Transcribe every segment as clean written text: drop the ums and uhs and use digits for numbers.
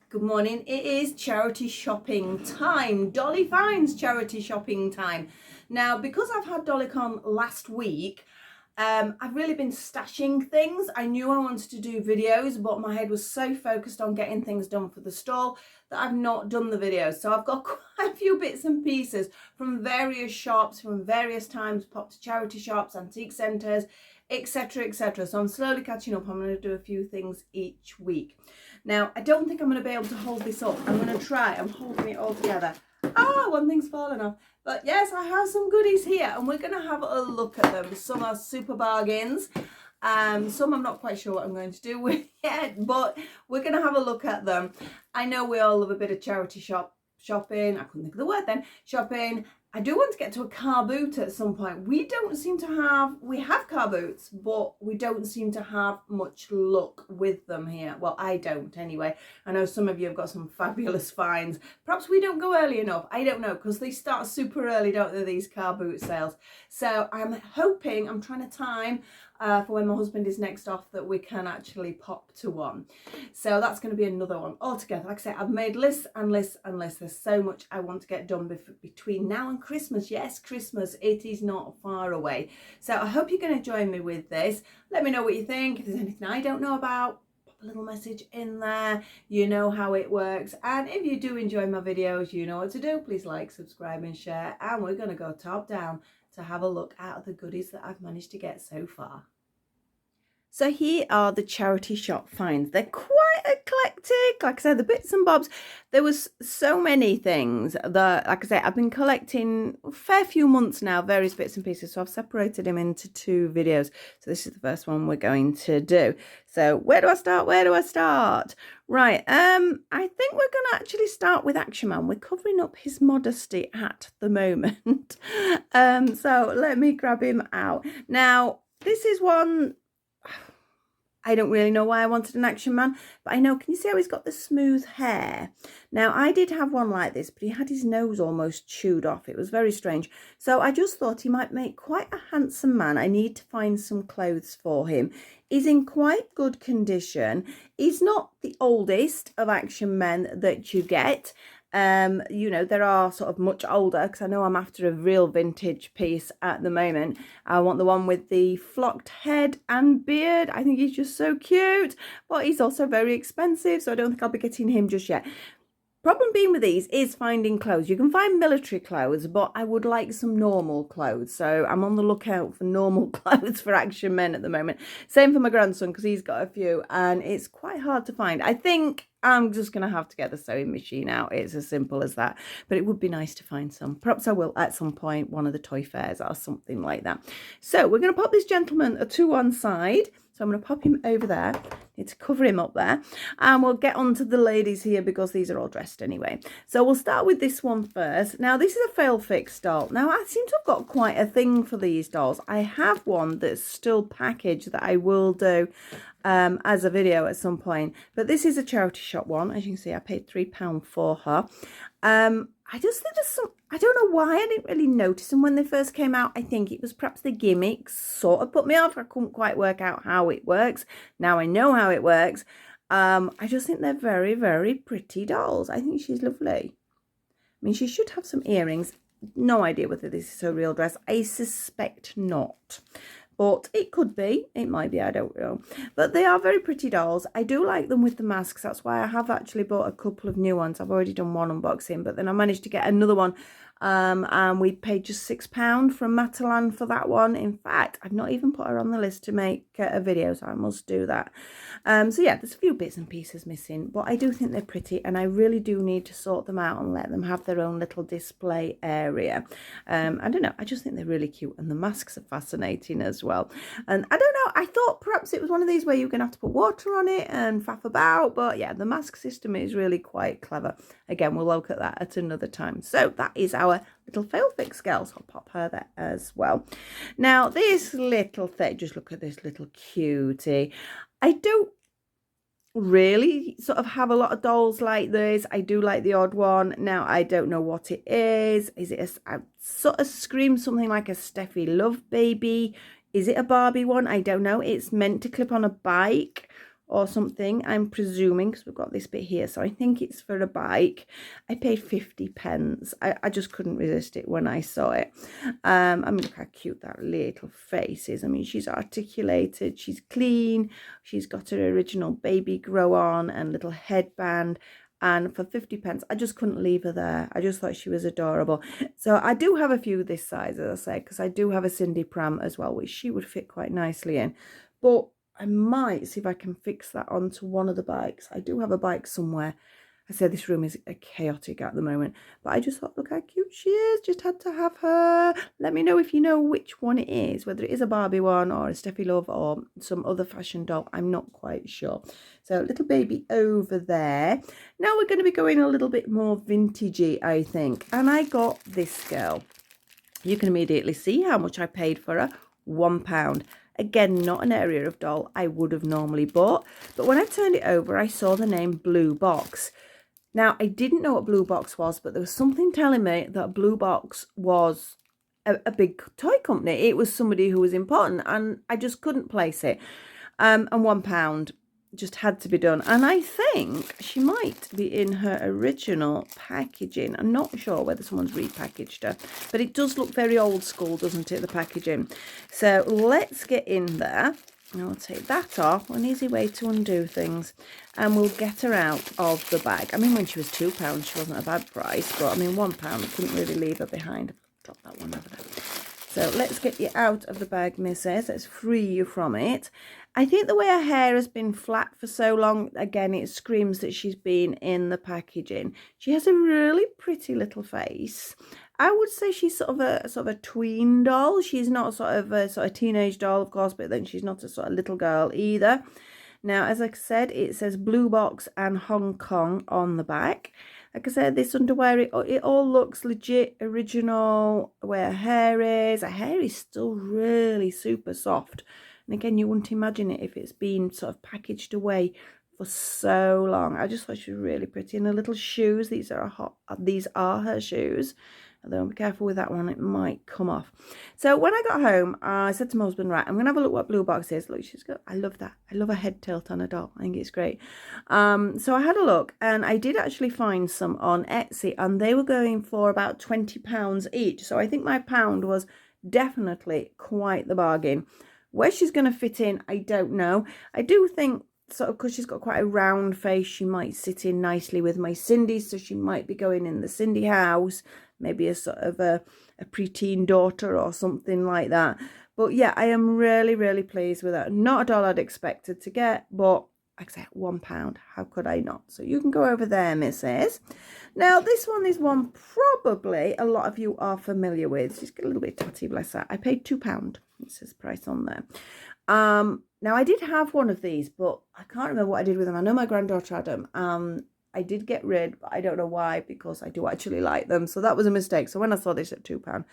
Good morning. It is charity shopping time. Dolly Finds charity shopping time. Now, because I've had DollyCon last week, I've really been stashing things. I knew I wanted to do videos, but my head was so focused on getting things done for the stall that I've not done the videos. So I've got quite a few bits and pieces from various shops, from various times, popped to charity shops, antique centres, etc, etc. So I'm slowly catching up. I'm going to do a few things each week. Now, I don't think I'm going to be able to hold this up. I'm going to try. I'm holding it all together. Ah, one thing's fallen off. But yes, I have some goodies here and we're going to have a look at them. Some are super bargains. Some I'm not quite sure what I'm going to do with yet, but we're going to have a look at them. I know we all love a bit of charity shopping. I couldn't think of the word then. Shopping. I do want to get to a car boot at some point. We have car boots, but we don't seem to have much luck with them here. Well, I don't anyway. I know some of you have got some fabulous finds. Perhaps we don't go early enough. I don't know, because they start super early, don't they, these car boot sales. So I'm trying to time for when my husband is next off that we can actually pop to one. So that's going to be another one altogether. Like I say, I've made lists and lists and lists. There's so much I want to get done between now and Christmas. Yes, Christmas, it is not far away. So I hope you're going to join me with this. Let me know what you think. If there's anything I don't know about, pop a little message in there. You know how it works. And if you do enjoy my videos, you know what to do. Please like, subscribe and share. And we're going to go top down to have a look at the goodies that I've managed to get so far. So here are the charity shop finds. They're quite eclectic. Like I said, the bits and bobs. There was so many things that, like I said, I've been collecting a fair few months now, various bits and pieces. So I've separated them into two videos. So this is the first one we're going to do. So where do I start? Where do I start? Right. I think we're going to actually start with Action Man. We're covering up his modesty at the moment. So let me grab him out. Now, this is one. I don't really know why I wanted an Action Man, but I know, can you see how he's got the smooth hair? Now, I did have one like this, but he had his nose almost chewed off. It was very strange. So I just thought he might make quite a handsome man. I need to find some clothes for him. He's in quite good condition. He's not the oldest of Action Men that you get. You know, there are sort of much older, because I know I'm after a real vintage piece at the moment. I want the one with the flocked head and beard. I think he's just so cute, but he's also very expensive, so I don't think I'll be getting him just yet. Problem being with these is finding clothes. You can find military clothes, but I would like some normal clothes. So I'm on the lookout for normal clothes for Action Men at the moment. Same for my grandson, because he's got a few and it's quite hard to find. I think I'm just going to have to get the sewing machine out. It's as simple as that. But it would be nice to find some. Perhaps I will at some point, one of the toy fairs or something like that. So we're going to pop this gentleman to one side. So I'm going to pop him over there. Need to cover him up there. And we'll get on to the ladies here because these are all dressed anyway. So we'll start with this one first. Now, this is a fail fix doll. Now, I seem to have got quite a thing for these dolls. I have one that's still packaged that I will do as a video at some point. But this is a charity shop one. As you can see, I paid £3 for her. I just think there's some, I don't know why I didn't really notice them when they first came out. I think it was perhaps the gimmicks sort of put me off. I couldn't quite work out how it works. Now I know how it works. I just think they're very, very pretty dolls. I think she's lovely. I mean, she should have some earrings. No idea whether this is her real dress. I suspect not. But it could be, it might be, I don't know. But they are very pretty dolls. I do like them with the masks. That's why I have actually bought a couple of new ones. I've already done one unboxing, but then I managed to get another one. And we paid just £6 from Matalan for that one. In fact, I've not even put her on the list to make a video, so I must do that. So yeah, there's a few bits and pieces missing, but I do think they're pretty, and I really do need to sort them out and let them have their own little display area. I don't know, I just think they're really cute, and the masks are fascinating as well. And I don't know, I thought perhaps it was one of these where you're going to have to put water on it and faff about, but yeah, the mask system is really quite clever. Again, we'll look at that at another time. So that is our little fail fix girl, so I'll pop her there as well. Now this little thing, just look at this little cutie. I don't really sort of have a lot of dolls like this. I do like the odd one. Now I don't know what it is. Is it I sort of scream something like a Steffi Love baby? Is it a Barbie one? I don't know. It's meant to clip on a bike. or something, I'm presuming, because we've got this bit here. So I think it's for a bike. I paid 50 pence. I just couldn't resist it when I saw it. I mean, look how cute that little face is. I mean, she's articulated, she's clean, she's got her original baby grow on and little headband. And for 50 pence, I just couldn't leave her there. I just thought she was adorable. So I do have a few this size, as I say, because I do have a Cindy pram as well, which she would fit quite nicely in. But I might see if I can fix that onto one of the bikes. I do have a bike somewhere. I said this room is chaotic at the moment, but I just thought, look how cute she is. Just had to have her. Let me know if you know which one it is, whether it is a Barbie one or a Steffi Love or some other fashion doll. I'm not quite sure. So little baby over there. Now we're going to be going a little bit more vintagey, I think. And I got this girl. You can immediately see how much I paid for her. £1. Again, not an area of doll I would have normally bought. But when I turned it over, I saw the name Blue Box. Now, I didn't know what Blue Box was, but there was something telling me that Blue Box was a big toy company. It was somebody who was important, and I just couldn't place it. And £1 just had to be done. And I think she might be in her original packaging. I'm not sure whether someone's repackaged her, but it does look very old school, doesn't it, the packaging? So let's get in there. I'll take that off, an easy way to undo things, and we'll get her out of the bag. I mean, when she was £2, she wasn't a bad price, but I mean, £1, I couldn't really leave her behind. Drop that one over there. So let's get you out of the bag, missus. Let's free you from it. I think the way her hair has been flat for so long, again, it screams that she's been in the packaging. She has a really pretty little face. I would say she's sort of a tween doll. She's not sort of a teenage doll, of course, but then she's not a sort of little girl either. Now, as I said, it says Blue Box and Hong Kong on the back. Like I said, this underwear, it all looks legit, original, where her hair is. Her hair is still really super soft. And again, you wouldn't imagine it if it's been sort of packaged away for so long. I just thought she was really pretty. And her little shoes, these are her shoes. Although be careful with that one, it might come off. So when I got home, I said to my husband, right, I'm going to have a look what Blue Box is. Look, she's got, I love that. I love a head tilt on a doll. I think it's great. So I had a look, and I did actually find some on Etsy, and they were going for about £20 each. So I think my pound was definitely quite the bargain. Where she's going to fit in, I don't know. I do think sort of because she's got quite a round face, she might sit in nicely with my Cindy, so she might be going in the Cindy house, maybe a sort of a preteen daughter or something like that. But yeah, I am really, really pleased with that. Not a doll I'd expected to get, but like I said, £1. How could I not? So you can go over there, missus. Now, this one is one probably a lot of you are familiar with. She's got a little bit tatty, bless her. I paid £2. It says price on there. Now, I did have one of these, but I can't remember what I did with them. I know my granddaughter had them. I did get rid, but I don't know why, because I do actually like them. So that was a mistake. So when I saw this at £2,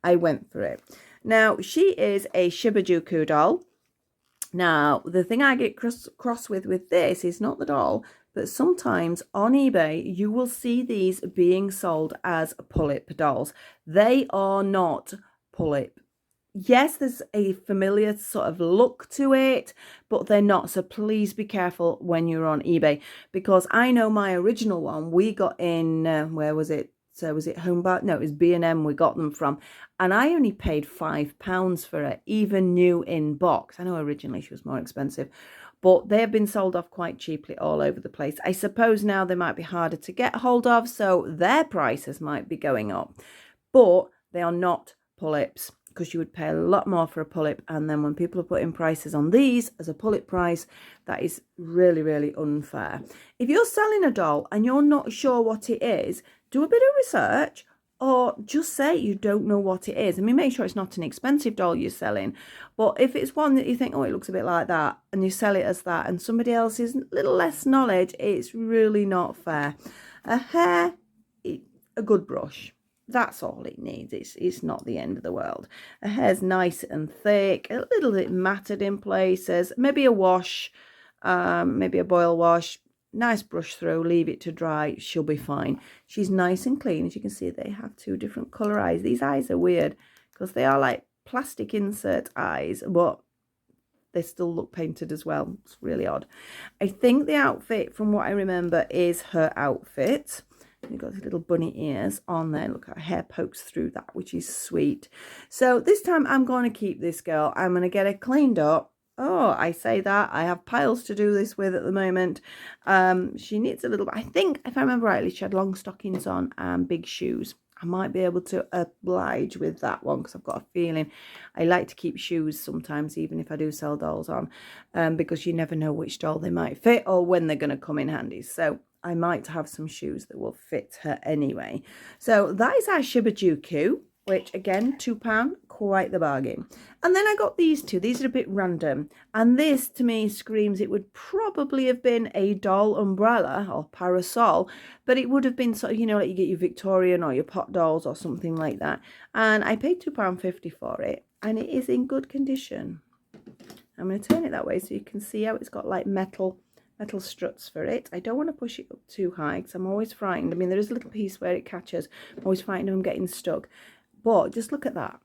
I went for it. Now, she is a Shibajuku doll. Now, the thing I get cross with this is not the doll, but sometimes on eBay, you will see these being sold as pull-up dolls. They are not pull-up. Yes, there's a familiar sort of look to it, but they're not. So please be careful when you're on eBay, because I know my original one we got in, where was it? So was it Home Bar? No, it was B&M we got them from. And I only paid £5 for it, even new in box. I know originally she was more expensive, but they have been sold off quite cheaply all over the place. I suppose now they might be harder to get hold of, so their prices might be going up. But they are not pull-ups, because you would pay a lot more for a pull-up, and then when people are putting prices on these as a pull-up price, that is really, really unfair. If you're selling a doll and you're not sure what it is, do a bit of research, or just say you don't know what it is. I mean, make sure it's not an expensive doll you're selling, but if it's one that you think, oh, it looks a bit like that, and you sell it as that, and somebody else has a little less knowledge, it's really not fair. A hair, a good brush. That's all it needs. It's not the end of the world. Her hair's nice and thick, a little bit matted in places. Maybe a wash, maybe a boil wash. Nice brush through, leave it to dry. She'll be fine. She's nice and clean. As you can see, they have two different colour eyes. These eyes are weird because they are like plastic insert eyes, but they still look painted as well. It's really odd. I think the outfit, from what I remember, is her outfit. You've got the little bunny ears on there. Look, her hair pokes through that, which is sweet. So this time I'm going to keep this girl. I'm going to get her cleaned up. Oh, I say that. I have piles to do this with at the moment. She needs a little bit. I think, if I remember rightly, she had long stockings on and big shoes. I might be able to oblige with that one because I've got a feeling I like to keep shoes sometimes, even if I do sell dolls on, because you never know which doll they might fit or when they're going to come in handy. So I might have some shoes that will fit her anyway. So that is our Shibajuku, which again, £2, quite the bargain. And then I got these two. These are a bit random. And this to me screams it would probably have been a doll umbrella or parasol, but it would have been sort of, you know, like you get your Victorian or your pot dolls or something like that. And I paid £2.50 for it, and it is in good condition. I'm going to turn it that way so you can see how it's got like metal struts for it. I don't want to push it up too high because I'm always frightened. I mean, there is a little piece where it catches. I'm always frightened of them getting stuck. But just look at that.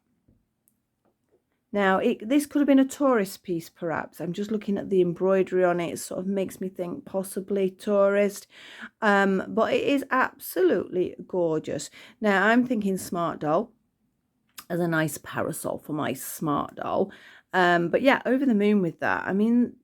Now, this could have been a tourist piece, perhaps. I'm just looking at the embroidery on it. It sort of makes me think possibly tourist. But it is absolutely gorgeous. Now, I'm thinking smart doll as a nice parasol for my smart doll. But yeah, over the moon with that. I mean,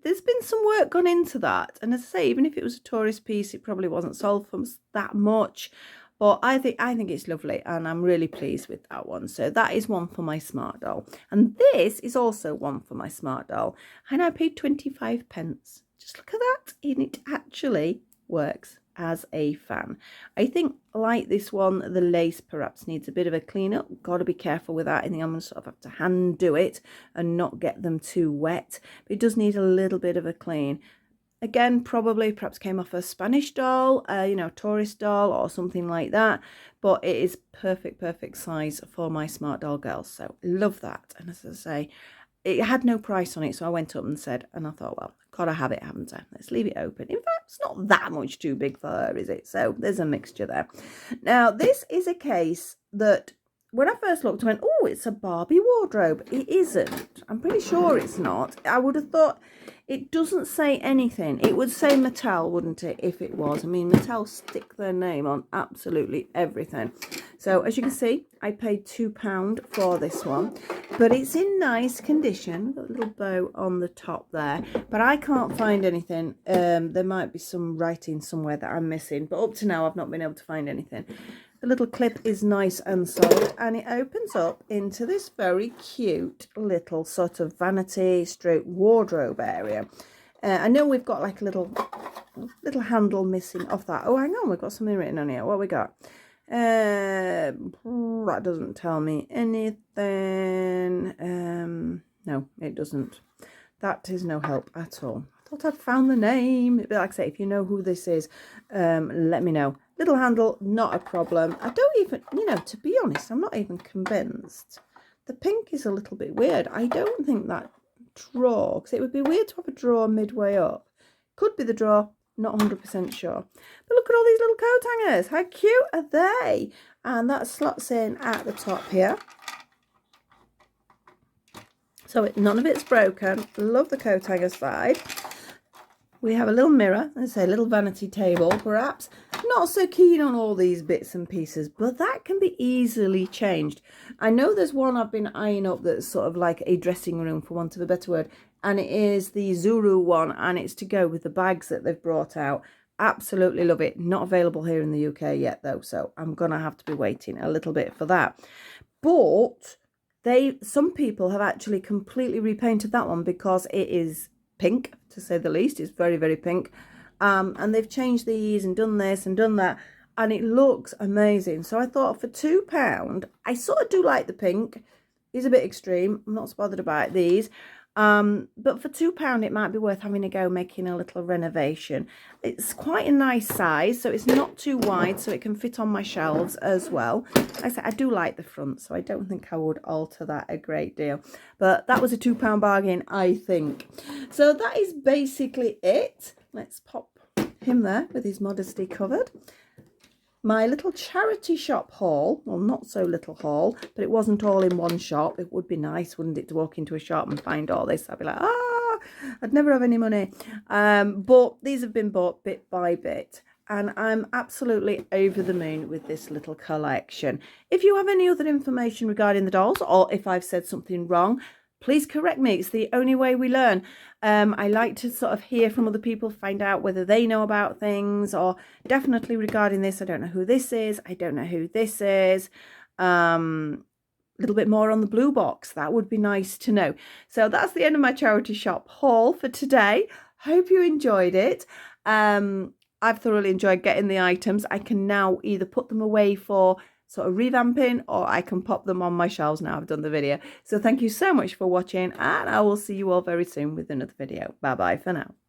there's been some work gone into that. And as I say, even if it was a tourist piece, it probably wasn't sold for that much. But I think it's lovely, and I'm really pleased with that one. So that is one for my smart doll. And this is also one for my smart doll. And I paid 25 pence. Just look at that. And it actually works as a fan. I think, like this one, the lace perhaps needs a bit of a clean up. Got to be careful with that. I think I'm going to sort of have to hand do it and not get them too wet. But it does need a little bit of a clean. Again, perhaps came off a Spanish doll, you know, tourist doll or something like that. But it is perfect size for my smart doll girls. So love that. And as I say, it had no price on it. So I went up and said, and I thought, well, gotta have it, haven't I? Let's leave it open. In fact, it's not that much too big for her, is it? So there's a mixture there. Now, this is a case that when I first looked, I went, oh, it's a Barbie wardrobe. It isn't. I'm pretty sure it's not. I would have thought it doesn't say anything. It would say Mattel, wouldn't it, if it was? I mean, Mattel stick their name on absolutely everything. So, as you can see, I paid £2 for this one. But it's in nice condition. Got a little bow on the top there. But I can't find anything. There might be some writing somewhere that I'm missing. But up to now, I've not been able to find anything. The little clip is nice and solid, and it opens up into this very cute little sort of vanity stroke wardrobe area. I know we've got like a little handle missing off that. Oh, hang on, we've got something written on here. What we got? That doesn't tell me anything. No, it doesn't. That is no help at all. I thought I'd found the name. But like I say, if you know who this is, let me know. Little handle, not a problem. I don't even, you know, to be honest, I'm not even convinced. The pink is a little bit weird. I don't think that drawer, because it would be weird to have a drawer midway up. Could be the drawer, not 100% sure. But look at all these little coat hangers. How cute are they? And that slots in at the top here. So none of it's broken. Love the coat hanger side. We have a little mirror, let's say a little vanity table perhaps. Not so keen on all these bits and pieces, but that can be easily changed. I know there's one I've been eyeing up that's sort of like a dressing room, for want of a better word, and it is the Zuru one, and it's to go with the bags that they've brought out. Absolutely love it. Not available here in the UK yet though, so I'm gonna have to be waiting a little bit for that. But some people have actually completely repainted that one because it is pink, to say the least. It's very, very pink. And they've changed these and done this and done that, and it looks amazing. So I thought for £2, I sort of do like the pink. It's a bit extreme. I'm not so bothered about these. But for £2, it might be worth having a go making a little renovation. It's quite a nice size, so it's not too wide, so it can fit on my shelves as well. Like I said, I do like the front, so I don't think I would alter that a great deal. But that was a £2 bargain, I think. So that is basically it. Let's pop him there with his modesty covered. my little charity shop haul. Well, not so little haul, but it wasn't all in one shop. It would be nice, wouldn't it, to walk into a shop and find all this? I'd be like, I'd never have any money. But these have been bought bit by bit. And I'm absolutely over the moon with this little collection. If you have any other information regarding the dolls, or if I've said something wrong, please correct me. It's the only way we learn. I like to sort of hear from other people, find out whether they know about things, or definitely regarding this, I don't know who this is. I don't know who this is. A little bit more on the blue box. That would be nice to know. So that's the end of my charity shop haul for today. Hope you enjoyed it. I've thoroughly enjoyed getting the items. I can now either put them away for sort of revamping, or I can pop them on my shelves now I've done the video. So thank you so much for watching, and I will see you all very soon with another video. Bye bye for now.